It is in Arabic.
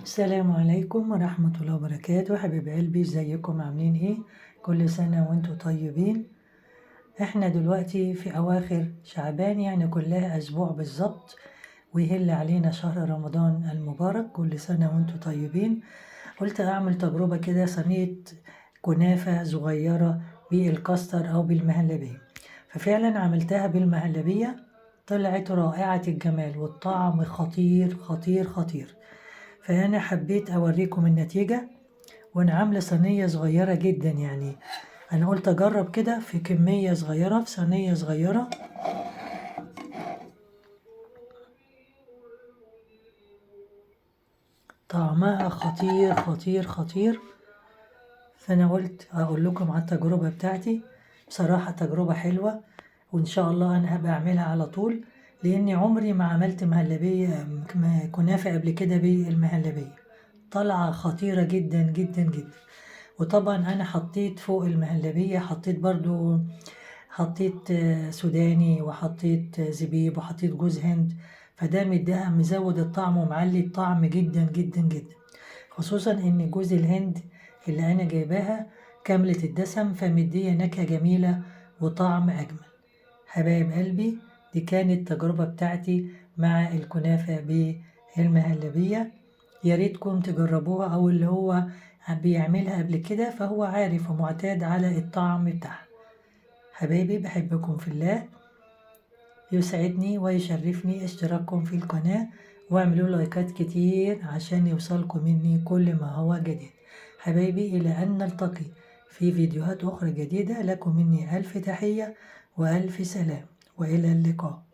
السلام عليكم ورحمة الله وبركاته. حبيب قلبي، ازيكم؟ عاملين ايه؟ كل سنة وانتم طيبين. احنا دلوقتي في اواخر شعبان، يعني كلها اسبوع بالظبط ويهل علينا شهر رمضان المبارك. كل سنة وانتم طيبين. قلت اعمل تجربة كده، صينية كنافة صغيرة بالكاستر او بالمهلبية. ففعلا عملتها بالمهلبية، طلعت رائعة الجمال والطعم خطير خطير خطير. فأنا حبيت أوريكم النتيجة، وأنا عاملة صينية صغيرة جدا. يعني أنا قلت أجرب كده في كمية صغيرة، في صينية صغيرة. طعمها خطير خطير خطير. فأنا قلت أقول لكم على التجربة بتاعتي. بصراحة تجربة حلوة، وإن شاء الله أنا هبقى أعملها على طول، لأني عمري ما عملت مهلبية كنافة قبل كده بالمهلبية. طلعة خطيرة جدا جدا جدا. وطبعا أنا حطيت فوق المهلبية، حطيت سوداني، وحطيت زبيب، وحطيت جوز هند. فده مديها مزود الطعم ومعلي الطعم جدا جدا جدا. خصوصا ان جوز الهند اللي انا جايباها كاملة الدسم، فمدية نكهة جميلة وطعم اجمل. حبايب قلبي، دي كانت التجربة بتاعتي مع الكنافة بالمهلبية. يا ريتكم تجربوها، او اللي هو بيعملها قبل كده فهو عارف ومعتاد على الطعم بتاعها. حبايبي، بحبكم في الله. يسعدني ويشرفني اشتراككم في القناة، واعملوا لايكات كتير عشان يوصلكم مني كل ما هو جديد. حبايبي، إلى أن نلتقي في فيديوهات أخرى جديدة، لكم مني ألف تحية وألف سلام، وإلى اللقاء.